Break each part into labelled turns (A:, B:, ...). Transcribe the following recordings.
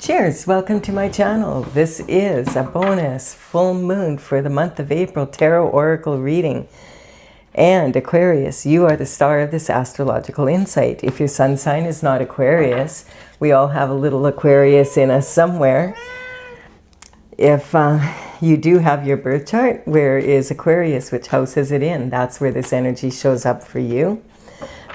A: Cheers! Welcome to my channel. This is a bonus full moon for the month of April tarot oracle reading. And Aquarius, you are the star of this astrological insight. If your sun sign is not Aquarius, we all have a little Aquarius in us somewhere. If you do have your birth chart, where is Aquarius? Which house is it in? That's where this energy shows up for you.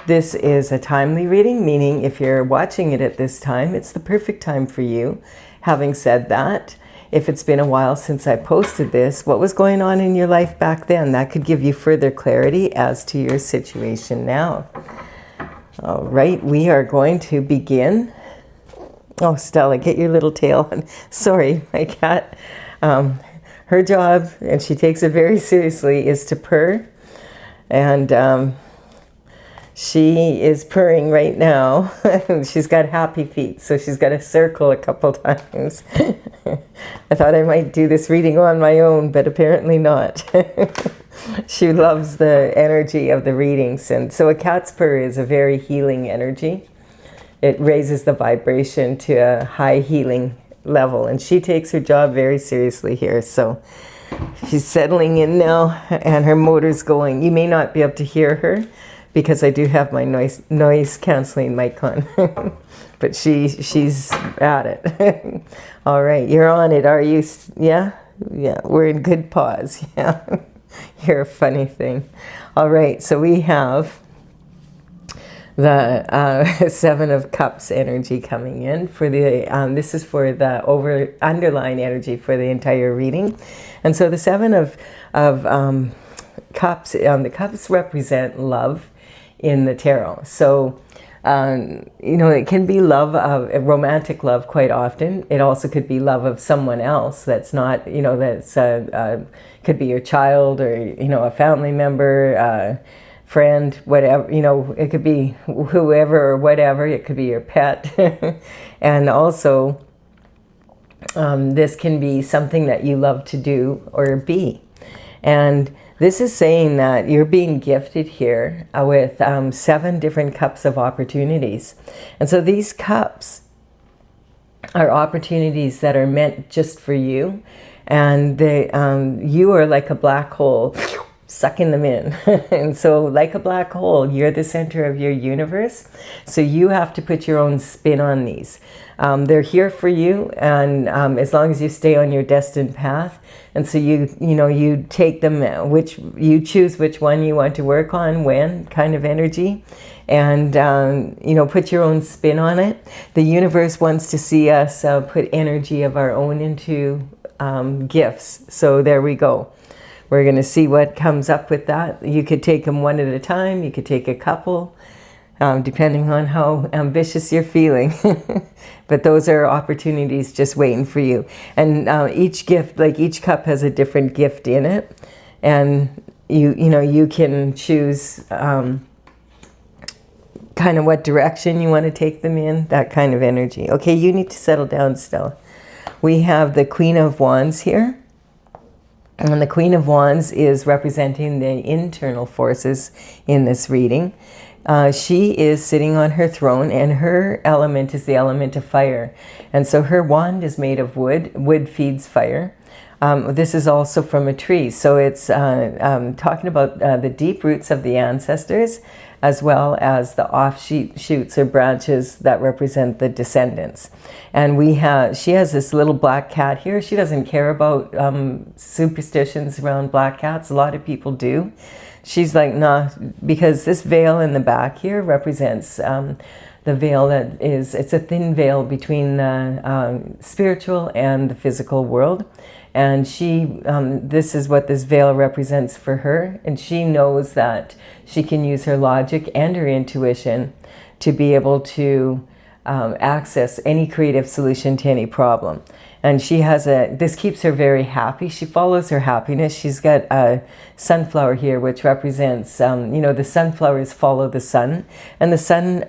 A: This is a timely reading, meaning if you're watching it at this time, it's the perfect time for you. Having said that, if it's been a while since I posted this, what was going on in your life back then? That could give you further clarity as to your situation now. All right, we are going to begin. Oh, Stella, get your little tail on. Sorry, my cat. Her job, and she takes it very seriously, is to purr. And she is purring right now. She's got happy feet, so she's got to circle a couple times. I thought I might do this reading on my own, but apparently not. She loves the energy of the readings. And so a cat's purr is a very healing energy. It raises the vibration to a high healing level. And she takes her job very seriously here. So she's settling in now, and her motor's going. You may not be able to hear her, because I do have my noise canceling mic on. But she's at it. All right, you're on it, are you? Yeah? Yeah, we're in good pause. Yeah, you're a funny thing. All right, so we have the Seven of Cups energy coming in for the, this is for the underlying energy for the entire reading. And so the Seven of Cups, the cups represent love in the tarot. So, you know, it can be love of a romantic love quite often. It also could be love of someone else that's not, you know, that's could be your child or, you know, a family member, friend, whatever, you know, it could be whoever or whatever. It could be your pet. And also, this can be something that you love to do or be. And this is saying that you're being gifted here with 7 different cups of opportunities. And so these cups are opportunities that are meant just for you. And they, you are like a black hole, sucking them in. And so like a black hole, you're the center of your universe. So you have to put your own spin on these. They're here for you, and as long as you stay on your destined path. And so you take them, which you choose which one you want to work on, when kind of energy, and you know, put your own spin on it. The universe wants to see us put energy of our own into gifts. So there we go. We're going to see what comes up with that. You could take them one at a time. You could take a couple, depending on how ambitious you're feeling. But those are opportunities just waiting for you. And each gift, like each cup has a different gift in it. And you know, you can choose kind of what direction you want to take them in, that kind of energy. Okay, you need to settle down, Stella. We have the Queen of Wands here. And the Queen of Wands is representing the internal forces in this reading. She is sitting on her throne, and her element is the element of fire. And so her wand is made of wood. Wood feeds fire. This is also from a tree. So it's talking about the deep roots of the ancestors, as well as the offshoots or branches that represent the descendants. And she has this little black cat here. She doesn't care about superstitions around black cats. A lot of people do. She's like, nah, because this veil in the back here represents the veil that is, it's a thin veil between the spiritual and the physical world. And this is what this veil represents for her. And she knows that she can use her logic and her intuition to be able to access any creative solution to any problem. And she has this keeps her very happy. She follows her happiness. She's got a sunflower here, which represents, you know, the sunflowers follow the sun, and the sun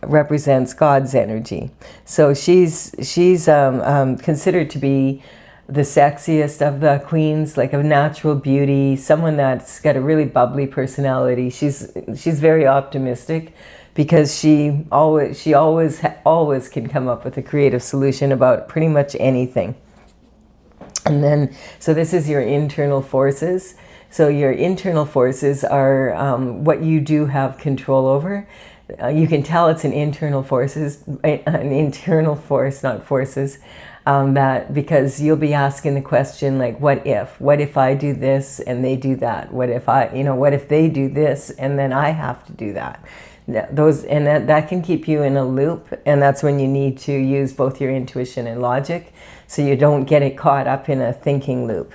A: represents God's energy. So she's considered to be the sexiest of the queens, like a natural beauty, someone that's got a really bubbly personality. She's very optimistic, because she always can come up with a creative solution about pretty much anything. And then, so this is your internal forces. So your internal forces are what you do have control over. You can tell it's an internal force, not forces. That because you'll be asking the question like, what if I do this and they do that? What if they do this and then I have to do that? That can keep you in a loop, and that's when you need to use both your intuition and logic, so you don't get it caught up in a thinking loop.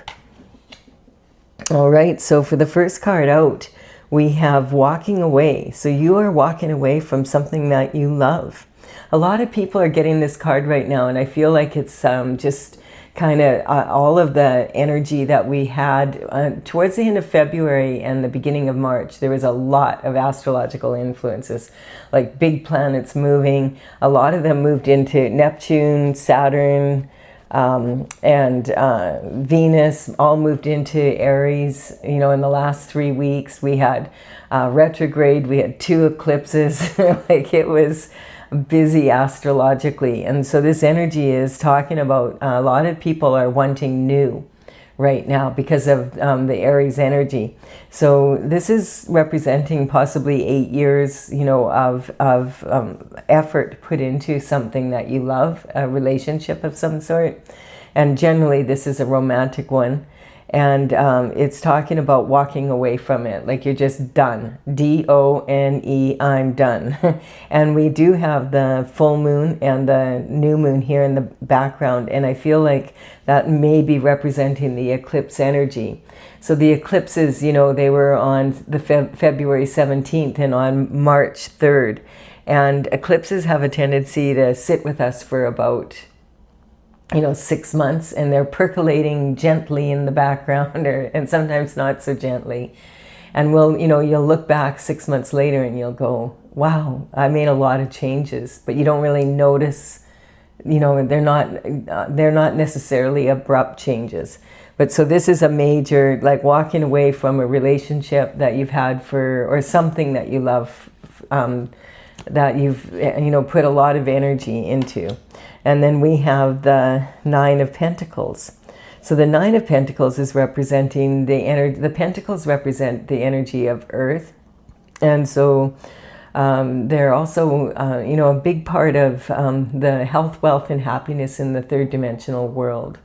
A: All right, so for the first card out, we have walking away. So you are walking away from something that you love. A lot of people are getting this card right now, and I feel like it's just kind of all of the energy that we had towards the end of February and the beginning of March. There was a lot of astrological influences, like big planets moving. A lot of them moved into Neptune, Saturn, and Venus, all moved into Aries. In the last 3 weeks, we had retrograde, we had 2 eclipses. Like, it was busy astrologically. And so this energy is talking about a lot of people are wanting new right now because of the Aries energy. So this is representing possibly 8 years, of effort put into something that you love, a relationship of some sort. And generally this is a romantic one. And it's talking about walking away from it, like you're just done. D-O-N-E, I'm done. And we do have the full moon and the new moon here in the background, and I feel like that may be representing the eclipse energy. So the eclipses, they were on the February 17th and on March 3rd. And eclipses have a tendency to sit with us for about 6 months, and they're percolating gently in the background, and sometimes not so gently. And you'll look back 6 months later and you'll go, wow, I made a lot of changes, but you don't really notice, they're not necessarily abrupt changes. But so this is a major, like walking away from a relationship that you've had or something that you love, that you've, put a lot of energy into. And then we have the 9 of Pentacles. So the 9 of Pentacles is representing the energy. The Pentacles represent the energy of Earth. And so they're also, a big part of the health, wealth, and happiness in the third dimensional world.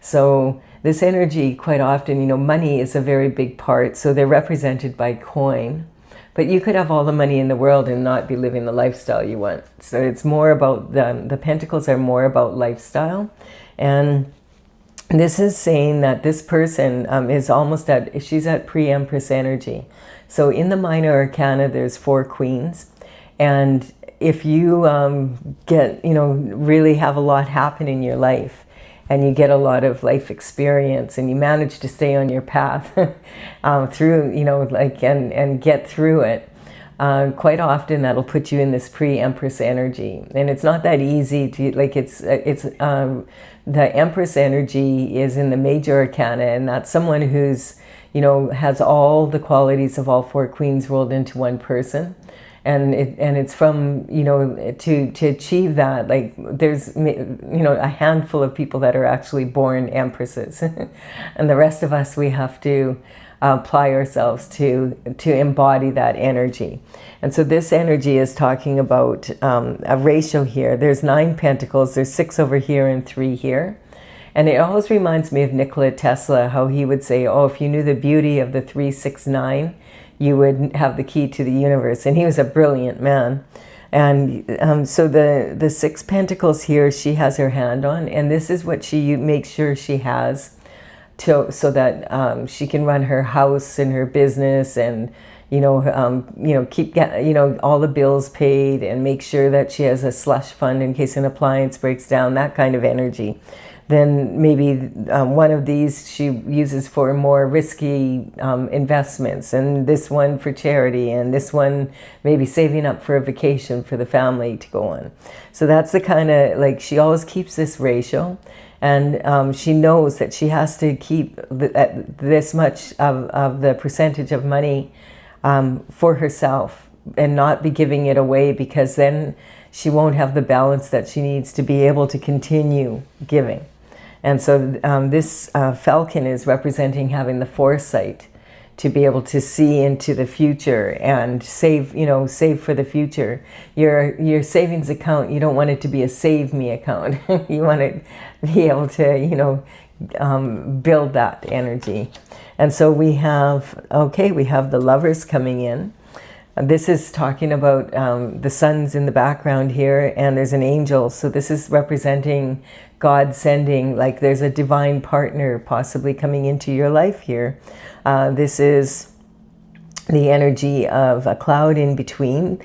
A: So this energy, quite often, money is a very big part. So they're represented by coin. But you could have all the money in the world and not be living the lifestyle you want. So it's more about, the Pentacles are more about lifestyle. And this is saying that this person is almost she's at pre-Empress energy. So in the minor arcana, there's 4 queens. And if you really have a lot happen in your life, and you get a lot of life experience, and you manage to stay on your path through, and get through it, quite often that'll put you in this pre-Empress energy. And it's not that easy to, the Empress energy is in the major arcana, and that's someone who's, has all the qualities of all 4 queens rolled into one person. And it's from, to achieve that, like there's, a handful of people that are actually born empresses. And the rest of us, we have to apply ourselves to embody that energy. And so this energy is talking about a ratio here. There's 9 pentacles, there's 6 over here and 3 here. And it always reminds me of Nikola Tesla, how he would say, oh, if you knew the beauty of the 3, 6, 9, you would have the key to the universe. And he was a brilliant man. And so the 6 pentacles here, she has her hand on, and this is what she makes sure she has so that she can run her house and her business, and keep all the bills paid, and make sure that she has a slush fund in case an appliance breaks down, that kind of energy. Then maybe one of these she uses for more risky investments, and this one for charity, and this one maybe saving up for a vacation for the family to go on. So that's the kind of, she always keeps this ratio, and she knows that she has to keep this much of the percentage of money for herself. not be giving it away, because then she won't have the balance that she needs to be able to continue giving. And so this falcon is representing having the foresight to be able to see into the future and save, save for the future. Your savings account, you don't want it to be a save me account. You want to be able to, build that energy. And so we have the Lovers coming in. This is talking about the sun's in the background here, and there's an angel. So this is representing God sending, like there's a divine partner possibly coming into your life here. This is the energy of a cloud in between.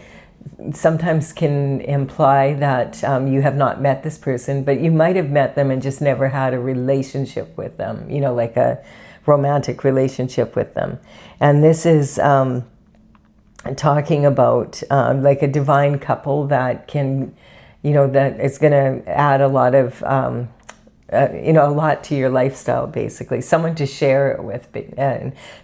A: Sometimes can imply that you have not met this person, but you might have met them and just never had a relationship with them, like a romantic relationship with them. And this is talking about like a divine couple that can, that is going to add a lot of, a lot to your lifestyle, basically. Someone to share it with.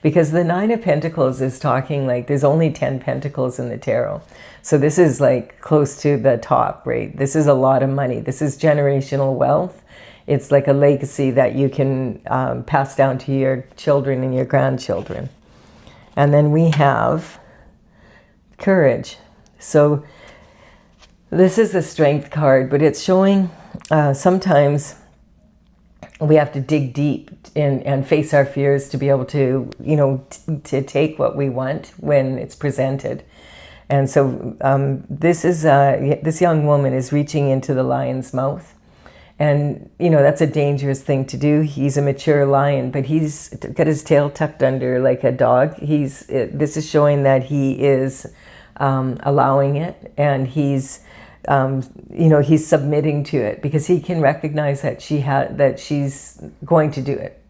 A: Because the Nine of Pentacles is talking like there's only 10 pentacles in the tarot. So this is like close to the top, right? This is a lot of money. This is generational wealth. It's like a legacy that you can pass down to your children and your grandchildren. And then we have Courage. So this is a Strength card, but it's showing sometimes we have to dig deep and face our fears to be able to, to take what we want when it's presented. And so this young woman is reaching into the lion's mouth. And, that's a dangerous thing to do. He's a mature lion, but he's got his tail tucked under like a dog. This is showing that he is allowing it, and he's, he's submitting to it, because he can recognize that she's going to do it.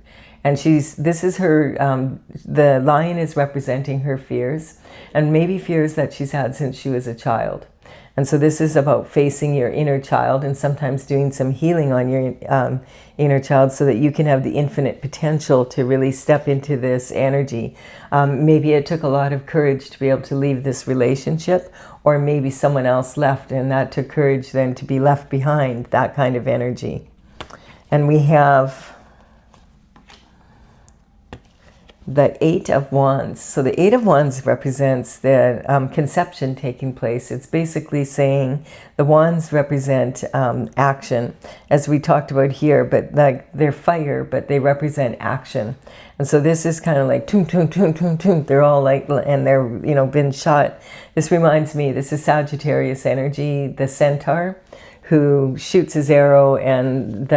A: And this is her, the lion is representing her fears, and maybe fears that she's had since she was a child. And so this is about facing your inner child and sometimes doing some healing on your inner child so that you can have the infinite potential to really step into this energy. Maybe it took a lot of courage to be able to leave this relationship, or maybe someone else left and that took courage then to be left behind, that kind of energy. And we have the Eight of Wands. So the Eight of Wands represents the conception taking place. It's basically saying the wands represent action, as we talked about here, but like they're fire, but they represent action. And so this is kind of like toom, toom, toom, toom, toom. They're all like, and they're, been shot. This reminds me, this is Sagittarius energy, the centaur, who shoots his arrow and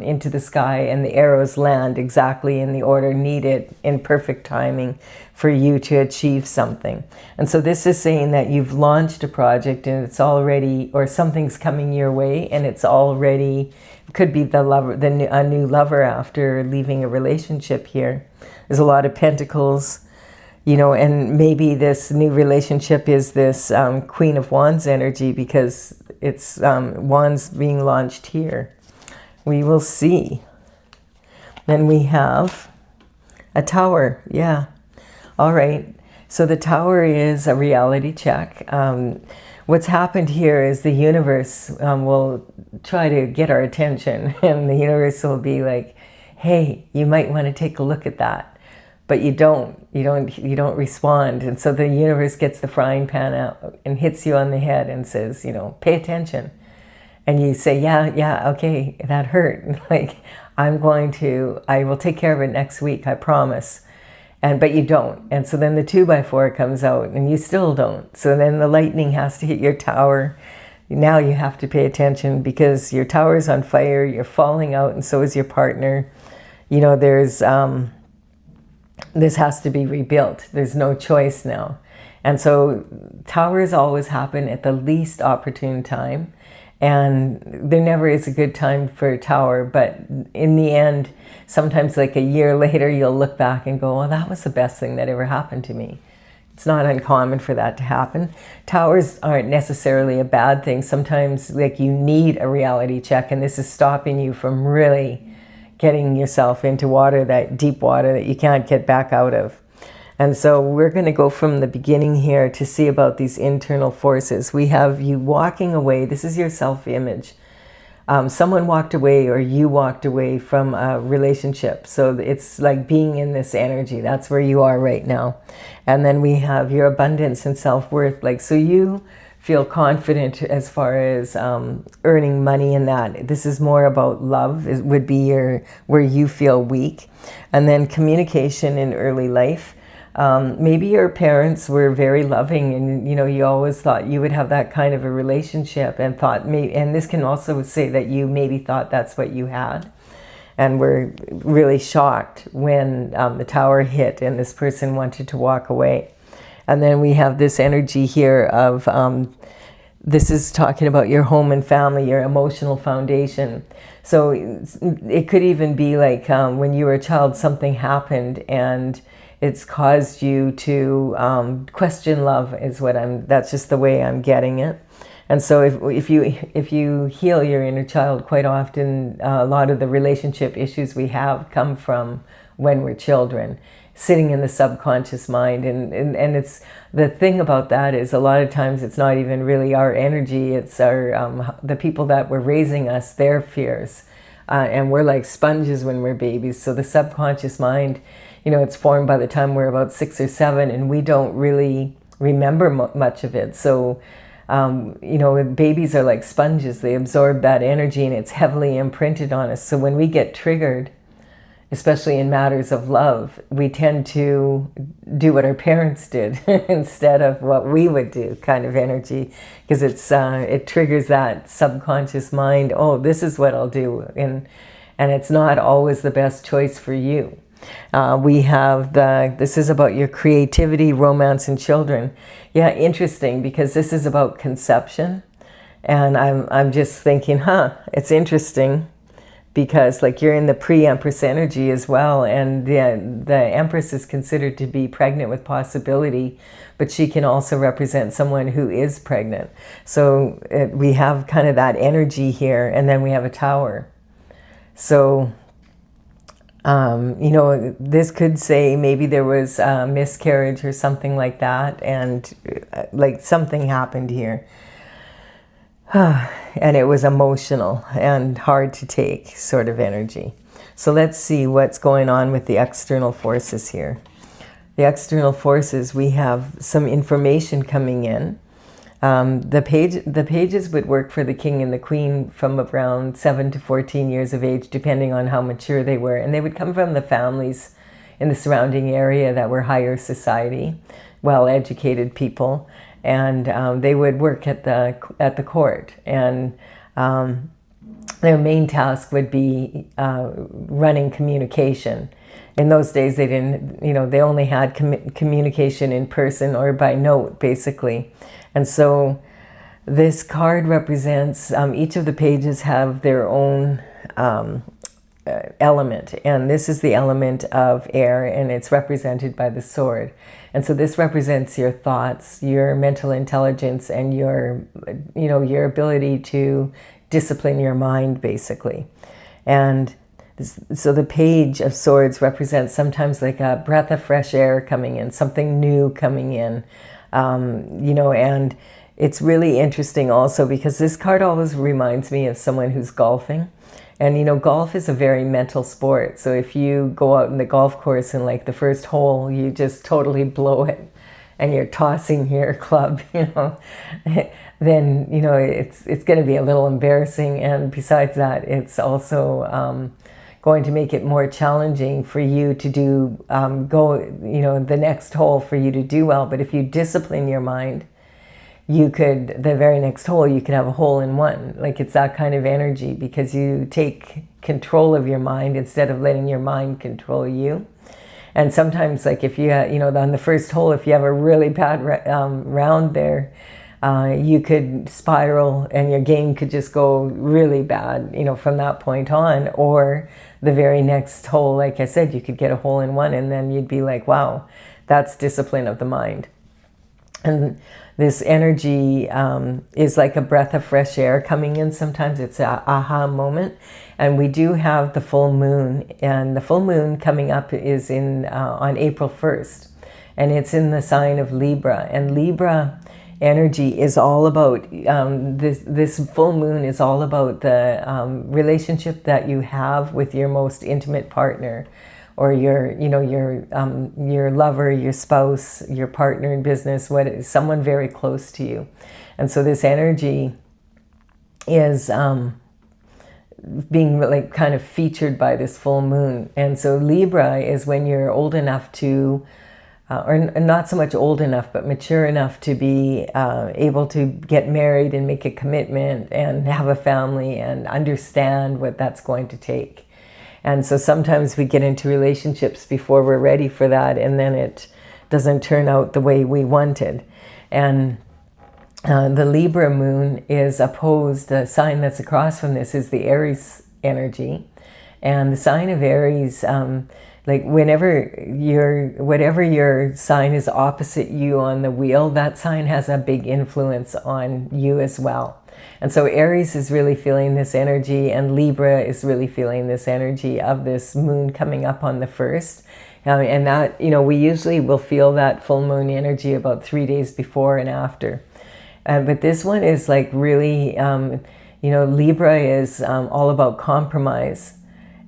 A: into the sky, and the arrows land exactly in the order needed in perfect timing for you to achieve something. And so this is saying that you've launched a project and it's already, or something's coming your way and it's already, could be a new lover after leaving a relationship here. There's a lot of pentacles, and maybe this new relationship is this Queen of Wands energy, because it's wands being launched here. We will see. Then we have a Tower. Yeah. All right. So the Tower is a reality check. What's happened here is the universe will try to get our attention, and the universe will be like, hey, you might want to take a look at that. But you don't respond. And so the universe gets the frying pan out and hits you on the head and says, pay attention. And you say, yeah, okay, that hurt. Like, I will take care of it next week, I promise. But you don't. And so then the 2x4 comes out and you still don't. So then the lightning has to hit your tower. Now you have to pay attention because your tower is on fire, you're falling out, and so is your partner. This has to be rebuilt. There's no choice now. And so towers always happen at the least opportune time. And there never is a good time for a tower. But in the end, sometimes like a year later, you'll look back and go, well, that was the best thing that ever happened to me. It's not uncommon for that to happen. Towers aren't necessarily a bad thing. Sometimes like you need a reality check, and this is stopping you from really getting yourself into deep water that you can't get back out of. And so we're going to go from the beginning here to see about these internal forces. We have you walking away. This is your self-image. Someone walked away, or you walked away from a relationship. So it's like being in this energy. That's where you are right now. And then we have your abundance and self-worth. Like, so you feel confident as far as earning money in that. This is more about love. It would be where you feel weak. And then communication in early life. Maybe your parents were very loving, and you always thought you would have that kind of a relationship, and and this can also say that you maybe thought that's what you had, and were really shocked when the tower hit and this person wanted to walk away. And then we have this energy here of this is talking about your home and family, your emotional foundation. So it could even be like when you were a child, something happened and it's caused you to question love. That's just the way I'm getting it. And so if you heal your inner child, quite often a lot of the relationship issues we have come from when we're children, sitting in the subconscious mind. And it's the thing about that is a lot of times it's not even really our energy, it's our the people that were raising us, their fears. And we're like sponges when we're babies. So the subconscious mind, it's formed by the time we're about 6 or 7, and we don't really remember much of it. So, babies are like sponges. They absorb that energy and it's heavily imprinted on us. So when we get triggered, especially in matters of love, we tend to do what our parents did instead of what we would do, kind of energy, because it triggers that subconscious mind. Oh, this is what I'll do. And it's not always the best choice for you. We have this is about your creativity, romance, and children. Yeah, interesting, because this is about conception. And I'm just thinking, it's interesting, because like you're in the pre-Empress energy as well. And the Empress is considered to be pregnant with possibility, but she can also represent someone who is pregnant. So we have kind of that energy here, and then we have a tower. So this could say maybe there was a miscarriage or something like that, and like something happened here. And it was emotional and hard to take sort of energy. So let's see what's going on with the external forces here. The external forces, we have some information coming in. The pages would work for the king and the queen from around 7 to 14 years of age, depending on how mature they were. And they would come from the families in the surrounding area that were higher society, well-educated people. And they would work at the court. And their main task would be running communication. In those days, they didn't, they only had communication in person or by note, basically. And so this card represents, each of the pages have their own element. And this is the element of air, and it's represented by the sword. And so this represents your thoughts, your mental intelligence, and your ability to discipline your mind, basically. And so the page of swords represents sometimes like a breath of fresh air coming in, something new coming in. And it's really interesting also because this card always reminds me of someone who's golfing. And, golf is a very mental sport. So if you go out in the golf course and like the first hole, you just totally blow it and you're tossing your club, then, it's going to be a little embarrassing. And besides that, it's also going to make it more challenging for you to do, the next hole for you to do well. But if you discipline your mind, the very next hole, you could have a hole in one. Like it's that kind of energy because you take control of your mind instead of letting your mind control you. And sometimes like if you, on the first hole, if you have a really bad round there, you could spiral and your game could just go really bad, from that point on. Or the very next hole, like I said, you could get a hole in one and then you'd be like, wow, that's discipline of the mind. And this energy is like a breath of fresh air coming in. Sometimes it's an aha moment. And we do have the full moon. And the full moon coming up is on April 1st. and it's in the sign of Libra. And Libra energy is all about, this full moon is all about the relationship that you have with your most intimate partner, or your lover, your spouse, your partner in business, someone very close to you. And so this energy is being like kind of featured by this full moon. And so Libra is when you're old enough to, or not so much old enough, but mature enough to be able to get married and make a commitment and have a family and understand what that's going to take. And so sometimes we get into relationships before we're ready for that, and then it doesn't turn out the way we wanted. And the Libra moon is opposed, the sign that's across from this is the Aries energy. And the sign of Aries, like whatever your sign is opposite you on the wheel, that sign has a big influence on you as well. And so Aries is really feeling this energy, and Libra is really feeling this energy of this moon coming up on the 1st. And that, we usually will feel that full moon energy about 3 days before and after. But this one is like really, Libra is all about compromise.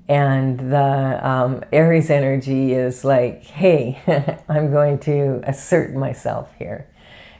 A: And the Aries energy is like, hey, I'm going to assert myself here.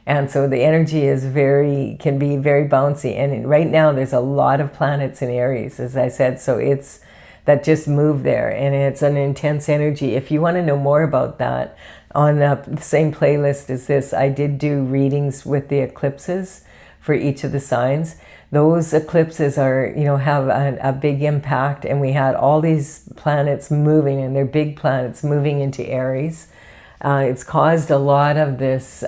A: And so the energy is can be very bouncy. And right now there's a lot of planets in Aries, as I said. So it's that just moved there, and it's an intense energy. If you want to know more about that, on the same playlist as this, I did do readings with the eclipses for each of the signs. Those eclipses are, have a big impact, and we had all these planets moving, and they're big planets moving into Aries. It's caused a lot of this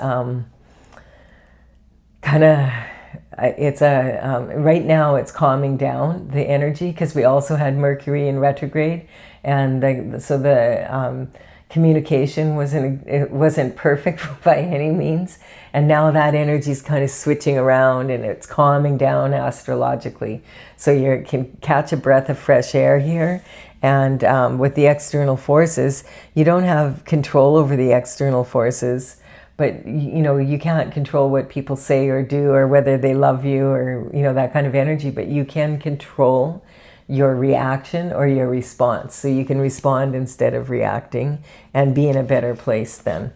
A: right now it's calming down the energy, because we also had Mercury in retrograde, and so the communication wasn't perfect by any means, and now that energy is kind of switching around, and it's calming down astrologically, so you can catch a breath of fresh air here. And with the external forces, you don't have control over the external forces, but you can't control what people say or do, or whether they love you, or that kind of energy, but you can control your reaction or your response. So you can respond instead of reacting and be in a better place then.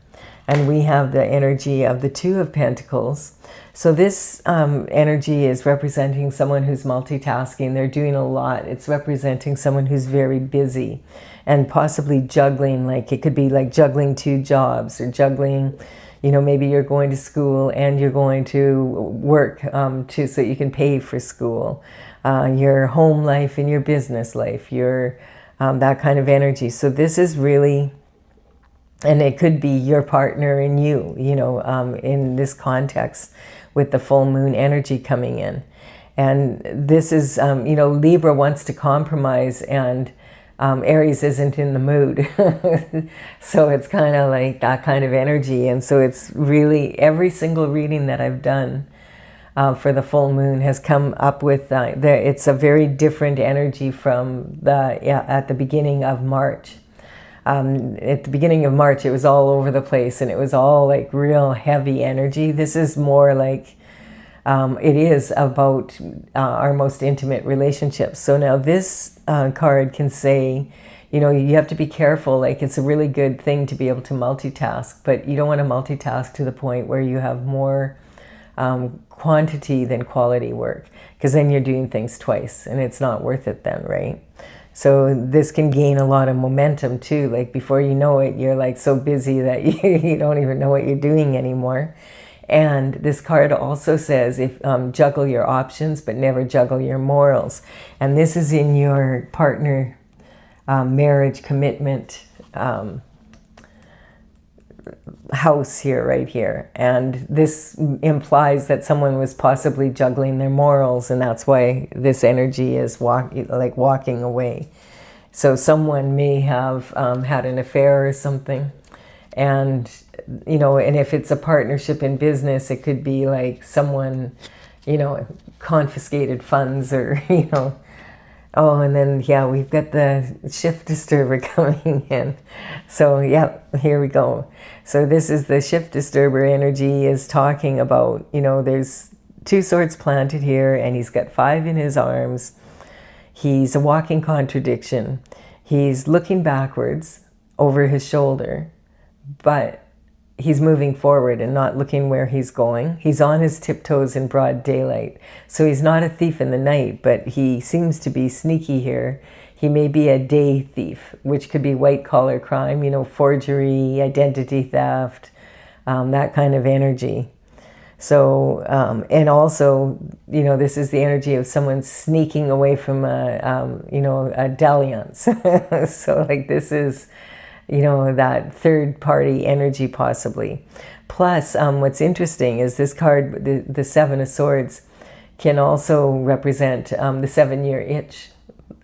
A: And we have the energy of the Two of Pentacles. So this energy is representing someone who's multitasking. They're doing a lot. It's representing someone who's very busy and possibly juggling. Like it could be like juggling 2 jobs, or juggling, maybe you're going to school and you're going to work so you can pay for school. Your home life and your business life, your that kind of energy. So this is really, and it could be your partner and you, in this context with the full moon energy coming in. And this is, Libra wants to compromise, and Aries isn't in the mood. So it's kind of like that kind of energy. And so it's really, every single reading that I've done for the full moon has come up with, it's a very different energy from at the beginning of March. At the beginning of March, it was all over the place, and it was all like real heavy energy. This is more like, it is about our most intimate relationships. So now this card can say, you have to be careful. Like, it's a really good thing to be able to multitask, but you don't want to multitask to the point where you have more quantity than quality work, because then you're doing things twice, and it's not worth it then, right? So this can gain a lot of momentum too. Like before you know it, you're like so busy that you don't even know what you're doing anymore. And this card also says, if juggle your options, but never juggle your morals. And this is in your partner, marriage, commitment house here, right here. And this implies that someone was possibly juggling their morals, and that's why this energy is walking away. So someone may have had an affair or something, and and if it's a partnership in business, it could be like someone confiscated funds, or Oh, and then, yeah, we've got the shift disturber coming in. So, yeah, here we go. So this is the shift disturber energy is talking about, you know, there's 2 swords planted here, and he's got 5 in his arms. He's a walking contradiction. He's looking backwards over his shoulder, but he's moving forward and not looking where he's going. He's on his tiptoes in broad daylight. So he's not a thief in the night, but he seems to be sneaky here. He may be a day thief, which could be white collar crime, you know, forgery, identity theft, that kind of energy. So, and also, you know, this is the energy of someone sneaking away from you know, a dalliance. So like this is, you know, that third party energy possibly. Plus, what's interesting is this card, the 7 of Swords, can also represent the 7-year itch.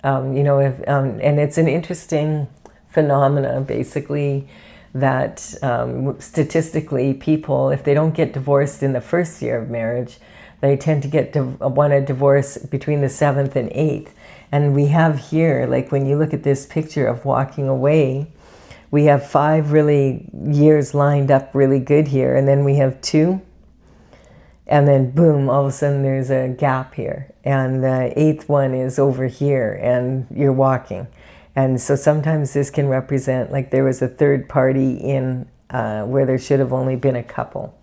A: You know, and it's an interesting phenomena, basically, that statistically people, if they don't get divorced in the first year of marriage, they tend to want a divorce between the 7th and 8th. And we have here, like when you look at this picture of walking away, we have 5 really years lined up really good here, and then we have 2, and then boom, all of a sudden there's a gap here, and the 8th one is over here, and you're walking. And so sometimes this can represent like there was a third party in where there should have only been a couple.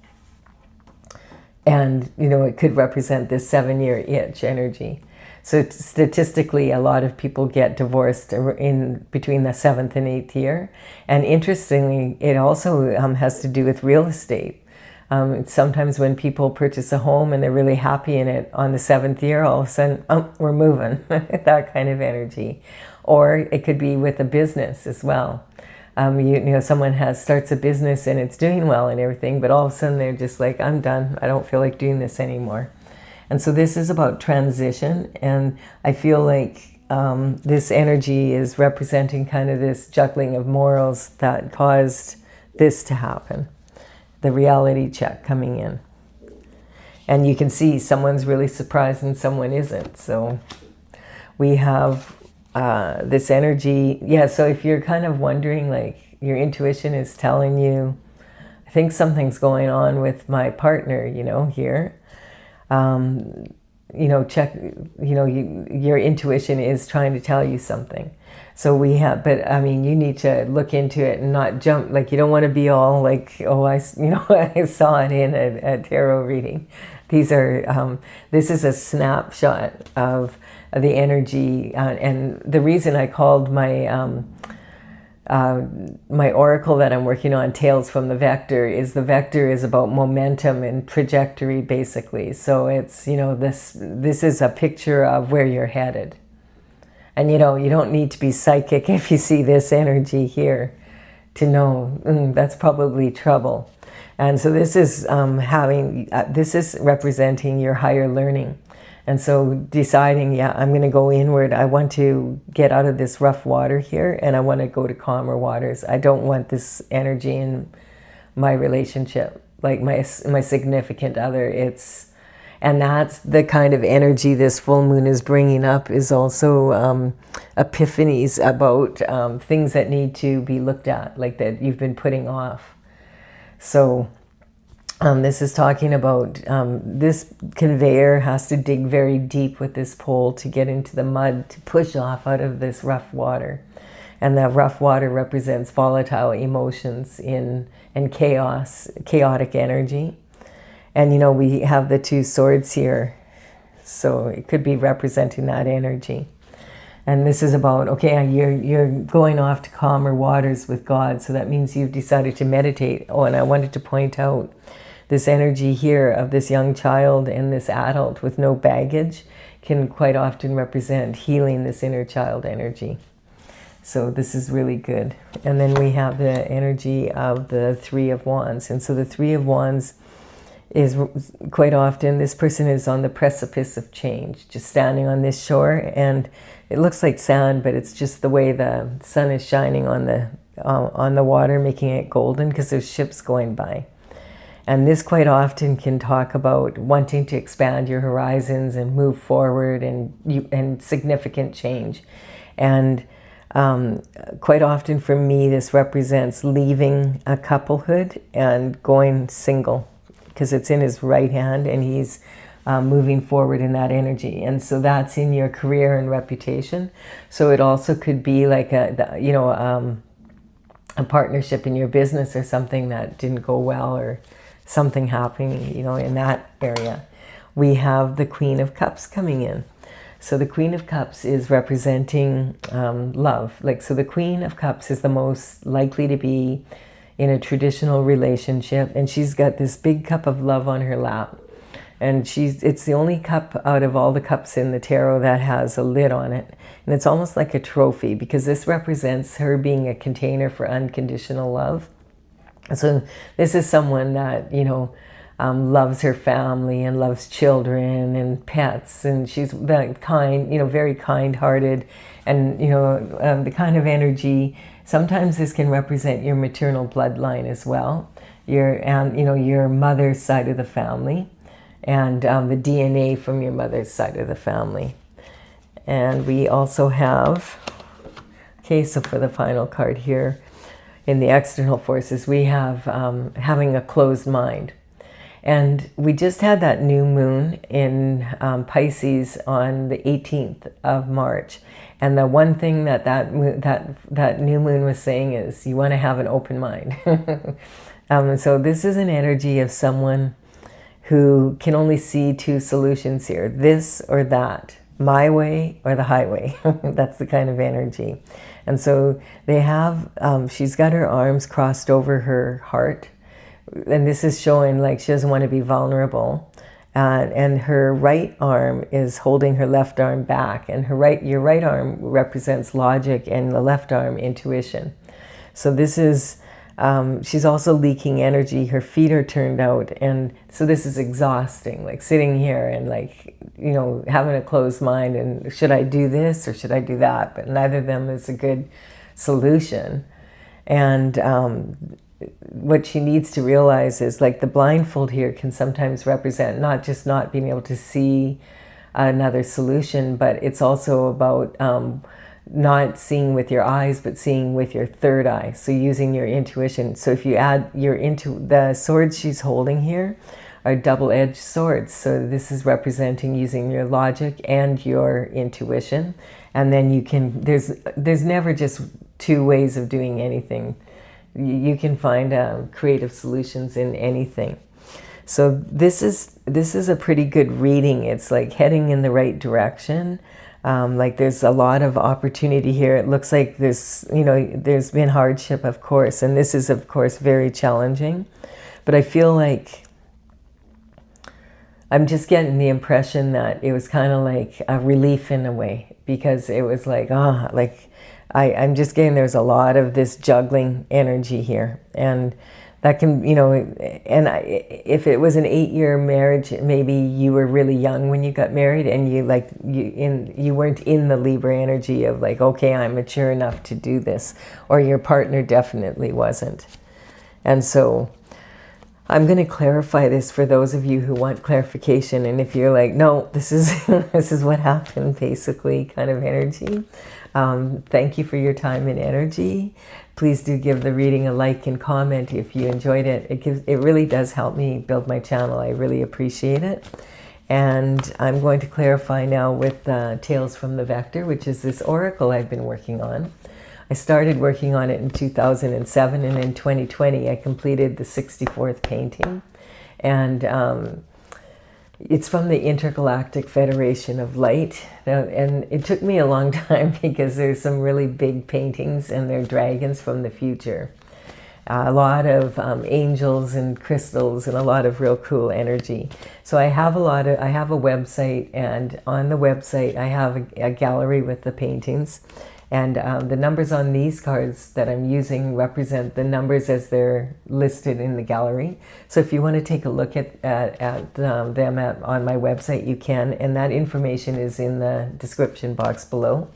A: And, you know, it could represent this 7-year itch energy. So statistically, a lot of people get divorced in between the 7th and 8th year. And interestingly, it also has to do with real estate. Sometimes when people purchase a home and they're really happy in it on the 7th year, all of a sudden, oh, we're moving, that kind of energy. Or it could be with a business as well. You know, someone starts a business and it's doing well and everything, but all of a sudden they're just like, I'm done. I don't feel like doing this anymore. And so this is about transition, and I feel like this energy is representing kind of this juggling of morals that caused this to happen, the reality check coming in. And you can see someone's really surprised and someone isn't. So we have this energy. Yeah, so if you're kind of wondering, like your intuition is telling you, I think something's going on with my partner, you know, here. You know, check, you know, your intuition is trying to tell you something. So we have, but I mean, you need to look into it and not jump, like you don't want to be all like, oh, you know, I saw it in a tarot reading. These are, this is a snapshot of the energy. And the reason I called my, my oracle that I'm working on, Tales from the Vector, is the vector is about momentum and trajectory, basically. So it's, you know, this is a picture of where you're headed. And, you know, you don't need to be psychic if you see this energy here to know that's probably trouble. And so this is this is representing your higher learning. And so deciding, yeah, I'm going to go inward. I want to get out of this rough water here, and I want to go to calmer waters. I don't want this energy in my relationship, like my significant other. And that's the kind of energy this full moon is bringing up, is also epiphanies about things that need to be looked at, like that you've been putting off. So this is talking about this conveyor has to dig very deep with this pole to get into the mud to push off out of this rough water. And that rough water represents volatile emotions and chaotic energy. And, you know, we have the 2 swords here. So it could be representing that energy. And this is about, okay, you're going off to calmer waters with God. So that means you've decided to meditate. Oh, and I wanted to point out this energy here of this young child and this adult with no baggage can quite often represent healing this inner child energy. So this is really good. And then we have the energy of the 3 of Wands. And so the 3 of Wands is quite often, this person is on the precipice of change, just standing on this shore, and it looks like sand, but it's just the way the sun is shining on the water, making it golden, because there's ships going by. And this quite often can talk about wanting to expand your horizons and move forward and significant change. And quite often for me, this represents leaving a couplehood and going single, because it's in his right hand and he's moving forward in that energy. And so that's in your career and reputation. So it also could be like a partnership in your business or something that didn't go well, or something happening, in that area. We have the Queen of Cups coming in. So the Queen of Cups is representing love. So the Queen of Cups is the most likely to be in a traditional relationship, and she's got this big cup of love on her lap. And it's the only cup out of all the cups in the tarot that has a lid on it. And it's almost like a trophy, because this represents her being a container for unconditional love. So this is someone that, loves her family and loves children and pets. And she's that kind, very kind-hearted. And, the kind of energy, sometimes this can represent your maternal bloodline as well. Your mother's side of the family. And the DNA from your mother's side of the family. And we also have, so for the final card here, in the external forces, we have having a closed mind. And we just had that new moon in Pisces on the 18th of March. And the one thing that new moon was saying is you want to have an open mind. So this is an energy of someone who can only see two solutions here, this or that, my way or the highway. That's the kind of energy. And so they have, she's got her arms crossed over her heart. And this is showing like she doesn't want to be vulnerable. And her right arm is holding her left arm back. And your right arm represents logic, and the left arm, intuition. So this is, she's also leaking energy. Her feet are turned out. And so this is exhausting, like sitting here and having a closed mind and should I do this or should I do that? But neither of them is a good solution. And what she needs to realize is like the blindfold here can sometimes represent not just not being able to see another solution, but it's also about not seeing with your eyes, but seeing with your third eye. So using your intuition. So if you add the swords she's holding here are double-edged swords. So this is representing using your logic and your intuition. And then you can, there's never just two ways of doing anything. You can find creative solutions in anything. So this is a pretty good reading. It's like heading in the right direction. There's a lot of opportunity here. It looks like there's been hardship, of course, and this is, of course, very challenging. But I feel like I'm just getting the impression that it was kind of like a relief in a way, because it was like, I'm just getting there's a lot of this juggling energy here. And that can, if it was an 8-year marriage, maybe you were really young when you got married and you weren't in the Libra energy of like, okay, I'm mature enough to do this, or your partner definitely wasn't. And so I'm going to clarify this for those of you who want clarification. And if you're like, no, this is this is what happened, basically, kind of energy. Thank you for your time and energy. Please do give the reading a like and comment if you enjoyed it. It really does help me build my channel. I really appreciate it. And I'm going to clarify now with Tales from the Vector, which is this oracle I've been working on. I started working on it in 2007, and in 2020 I completed the 64th painting. And it's from the Intergalactic Federation of Light. And it took me a long time because there's some really big paintings and they're dragons from the future. A lot of angels and crystals and a lot of real cool energy. So I have a website, and on the website I have a gallery with the paintings. And the numbers on these cards that I'm using represent the numbers as they're listed in the gallery. So if you want to take a look at them on my website, you can. And that information is in the description box below.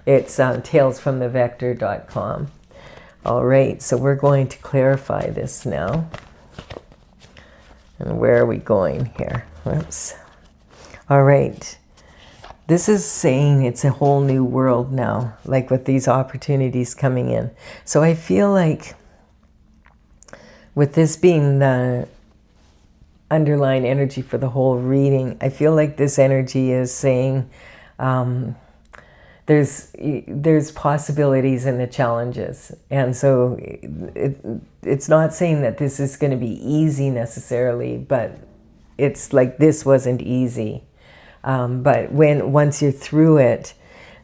A: It's talesfromthevector.com. All right, so we're going to clarify this now. And where are we going here? Whoops. All right. This is saying it's a whole new world now, like with these opportunities coming in. So I feel like with this being the underlying energy for the whole reading, I feel like this energy is saying there's possibilities in the challenges. And so it's not saying that this is going to be easy necessarily, but it's like this wasn't easy. But once you're through it,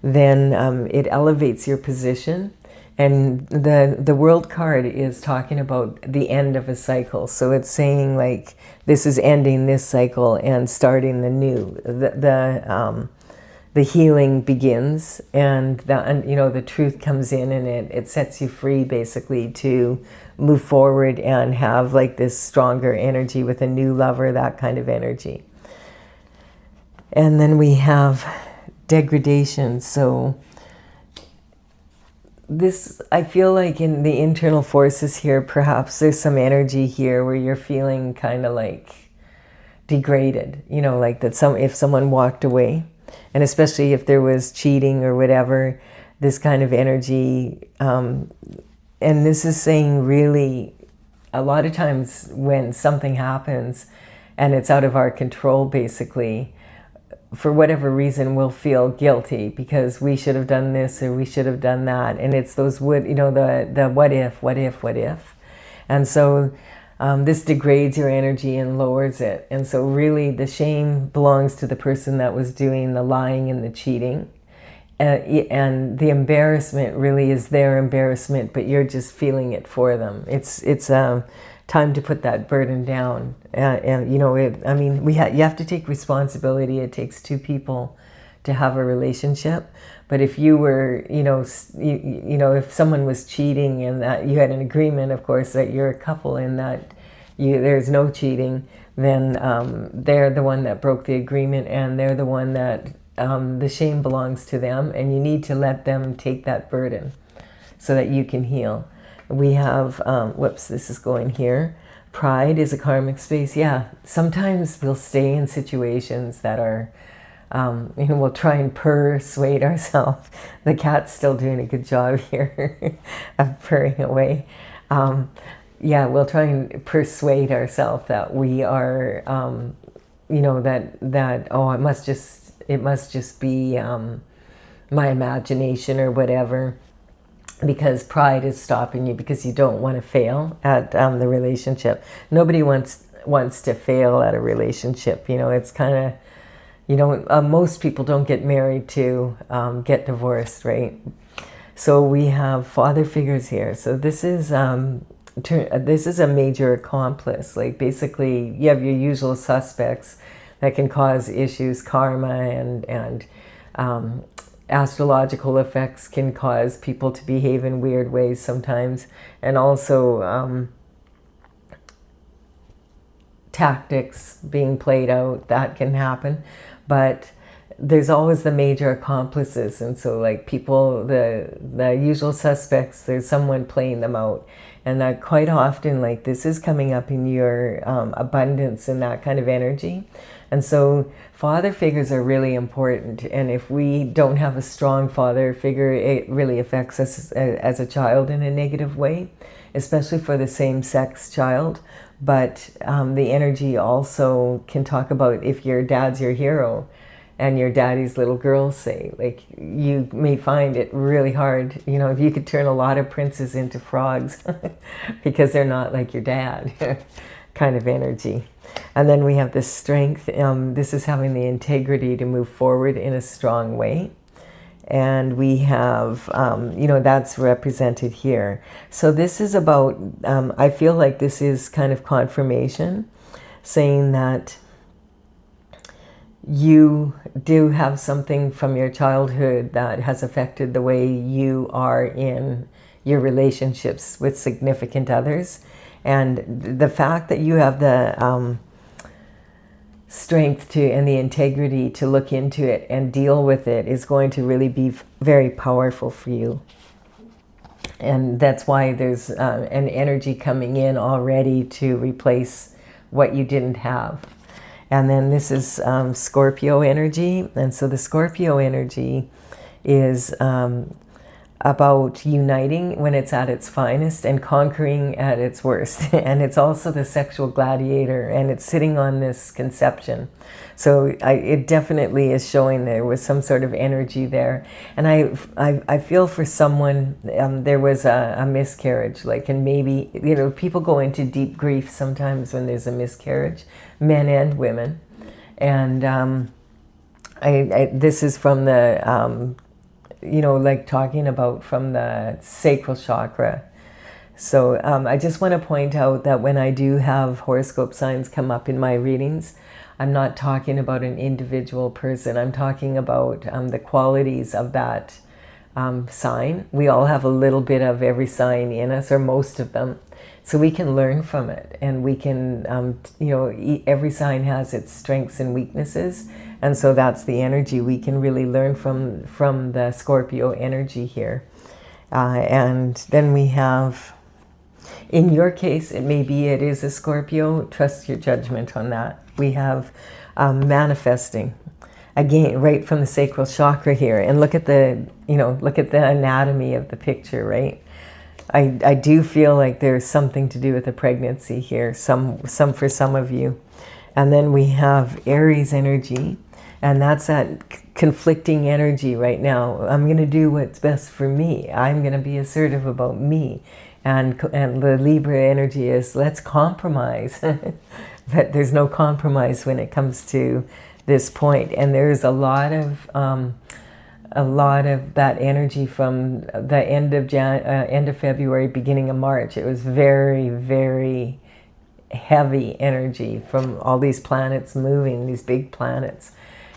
A: then it elevates your position. And the world card is talking about the end of a cycle. So it's saying like this is ending this cycle and starting the new. The healing begins, and the truth comes in, and it sets you free basically to move forward and have like this stronger energy with a new lover, that kind of energy. And then we have degradation. So this, I feel like in the internal forces here, perhaps there's some energy here where you're feeling kind of like degraded, like that if someone walked away, and especially if there was cheating or whatever, this kind of energy. And this is saying really a lot of times when something happens and it's out of our control, basically, for whatever reason, we'll feel guilty because we should have done this or we should have done that. And it's those the what if. And so this degrades your energy and lowers it. And so really the shame belongs to the person that was doing the lying and the cheating. And the embarrassment really is their embarrassment, but you're just feeling it for them. It's time to put that burden down. You have to take responsibility. It takes two people to have a relationship. But if you were, if someone was cheating and that you had an agreement, of course, that you're a couple and that there's no cheating, then they're the one that broke the agreement, and they're the one that the shame belongs to them, and you need to let them take that burden so that you can heal. We have, this is going here. Pride is a karmic space. Yeah, sometimes we'll stay in situations that are, we'll try and persuade ourselves. The cat's still doing a good job here of purring away. We'll try and persuade ourselves that we are, it must just be my imagination or whatever. Because pride is stopping you because you don't want to fail at the relationship. Nobody wants to fail at a relationship. It's kind of, most people don't get married to get divorced, right? So we have father figures here. So this is a major accomplice. Like basically you have your usual suspects that can cause issues, karma and astrological effects can cause people to behave in weird ways sometimes, and also tactics being played out, that can happen. But there's always the major accomplices, and so like people, the usual suspects, there's someone playing them out. And that quite often, like this is coming up in your abundance and that kind of energy. And so father figures are really important. And if we don't have a strong father figure, it really affects us as a child in a negative way, especially for the same sex child. But the energy also can talk about if your dad's your hero and your daddy's little girl, say, like you may find it really hard, if you could turn a lot of princes into frogs because they're not like your dad kind of energy. And then we have this strength. This is having the integrity to move forward in a strong way. And we have, that's represented here. So this is about, I feel like this is kind of confirmation, saying that you do have something from your childhood that has affected the way you are in your relationships with significant others. And the fact that you have the strength and the integrity to look into it and deal with it is going to really be very powerful for you. And that's why there's an energy coming in already to replace what you didn't have. And then this is Scorpio energy. And so the Scorpio energy is about uniting when it's at its finest and conquering at its worst. And it's also the sexual gladiator, and it's sitting on this conception. So it definitely is showing there was some sort of energy there. And I feel for someone, there was a miscarriage, like, and maybe, you know, people go into deep grief sometimes when there's a miscarriage, men and women. And this is from the, you know, like talking about from the sacral chakra. So I just want to point out that when I do have horoscope signs come up in my readings, I'm not talking about an individual person. I'm talking about the qualities of that sign. We all have a little bit of every sign in us, or most of them. So we can learn from it, and we can, you know, every sign has its strengths and weaknesses. And so that's the energy we can really learn from the Scorpio energy here. And then we have, in your case, it is a Scorpio. Trust your judgment on that. We have manifesting, again, right from the sacral chakra here. And look at the, you know, look at the anatomy of the picture, right? I do feel like there's something to do with the pregnancy here, some for some of you. And then we have Aries energy, and that's that conflicting energy right now. I'm going to do what's best for me. I'm going to be assertive about me. And the Libra energy is, let's compromise. But there's no compromise when it comes to this point. And there's a lot of that energy from the end of February, beginning of March. It was very, very heavy energy from all these planets moving, these big planets,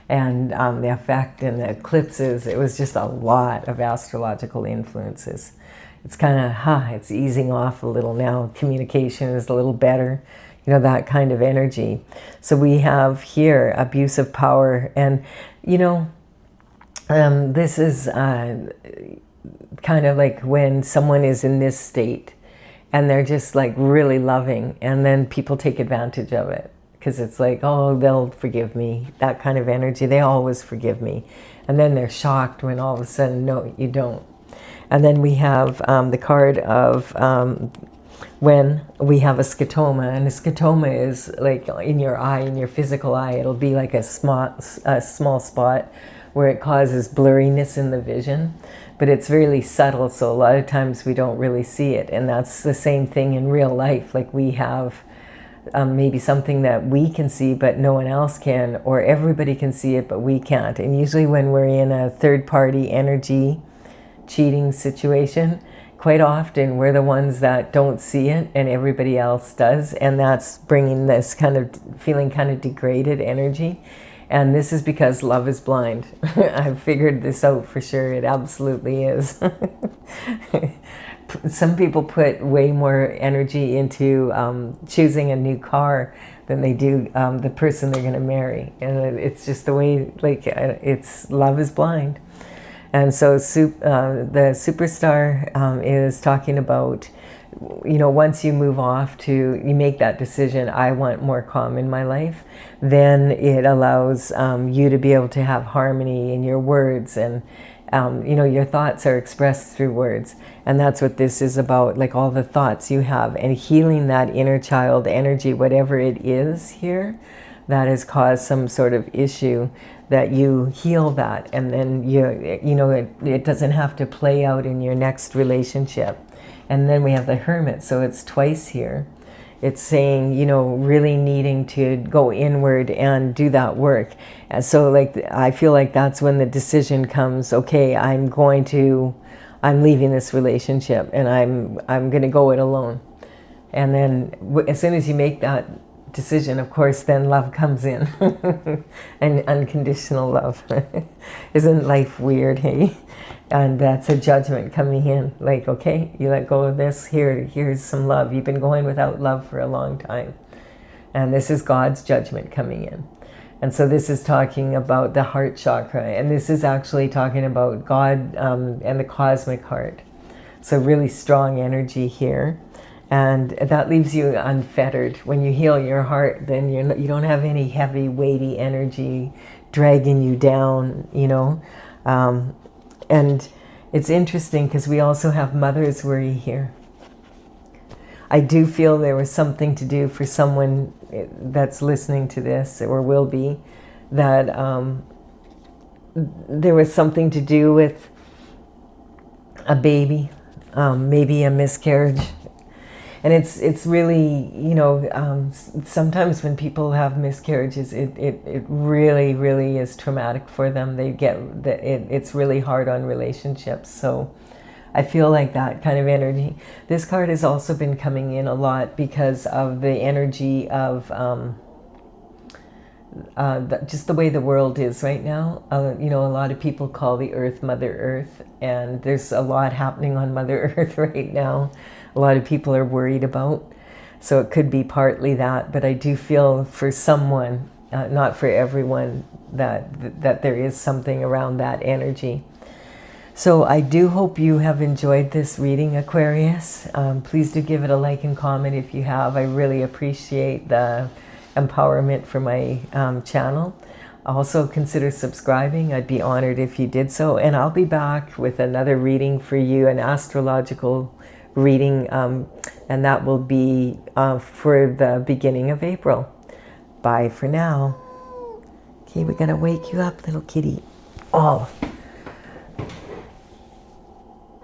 A: and the effect and the eclipses. It was just a lot of astrological influences. It's kind of, it's easing off a little now. Communication is a little better, you know, that kind of energy. So we have here abuse of power, and, you know, this is kind of like when someone is in this state and they're just like really loving, and then people take advantage of it because it's like, oh, they'll forgive me, that kind of energy. They always forgive me. And then they're shocked when all of a sudden, no, you don't. And then we have the card of when we have a scotoma, and a scotoma is like in your eye, in your physical eye. It'll be like a small spot where it causes blurriness in the vision, but it's really subtle, so a lot of times we don't really see it. And that's the same thing in real life. Like we have maybe something that we can see but no one else can, or everybody can see it but we can't. And usually when we're in a third-party energy cheating situation, quite often we're the ones that don't see it and everybody else does, and that's bringing this kind of feeling kind of degraded energy. And this is because love is blind. I've figured this out for sure. It absolutely is. Some people put way more energy into choosing a new car than they do the person they're going to marry. And it's just the way, like, it's love is blind. And so the superstar is talking about, you know, once you move off to, you make that decision, I want more calm in my life, then it allows you to be able to have harmony in your words, and you know, your thoughts are expressed through words. And that's what this is about, like all the thoughts you have, and healing that inner child energy, whatever it is here that has caused some sort of issue, that you heal that, and then you know, it doesn't have to play out in your next relationship. And then we have the Hermit, so it's twice here. It's saying, you know, really needing to go inward and do that work. And so, like, I feel like that's when the decision comes, okay, I'm leaving this relationship, and I'm going to go it alone. And then as soon as you make that decision, of course, then love comes in. And unconditional love. Isn't life weird, hey? And that's a judgment coming in. Like, okay, you let go of this. Here's some love. You've been going without love for a long time. And this is God's judgment coming in. And so this is talking about the heart chakra. And this is actually talking about God and the cosmic heart. So really strong energy here. And that leaves you unfettered. When you heal your heart, then you don't have any heavy, weighty energy dragging you down, you know. And it's interesting because we also have mother's worry here. I do feel there was something to do for someone that's listening to this, or will be, that there was something to do with a baby, maybe a miscarriage. And it's really, you know, sometimes when people have miscarriages, it really, really is traumatic for them. They get, it's really hard on relationships. So I feel like that kind of energy. This card has also been coming in a lot because of the energy of just the way the world is right now. You know, a lot of people call the earth Mother Earth, and there's a lot happening on Mother Earth right now. A lot of people are worried about. So it could be partly that, but I do feel for someone, not for everyone, that there is something around that energy. So I do hope you have enjoyed this reading, Aquarius. Please do give it a like and comment if you have. I really appreciate the empowerment for my channel. Also consider subscribing. I'd be honored if you did so. And I'll be back with another reading for you, an astrological reading, and that will be for the beginning of April. Bye for now. Okay, we're gonna wake you up, little kitty. Oh.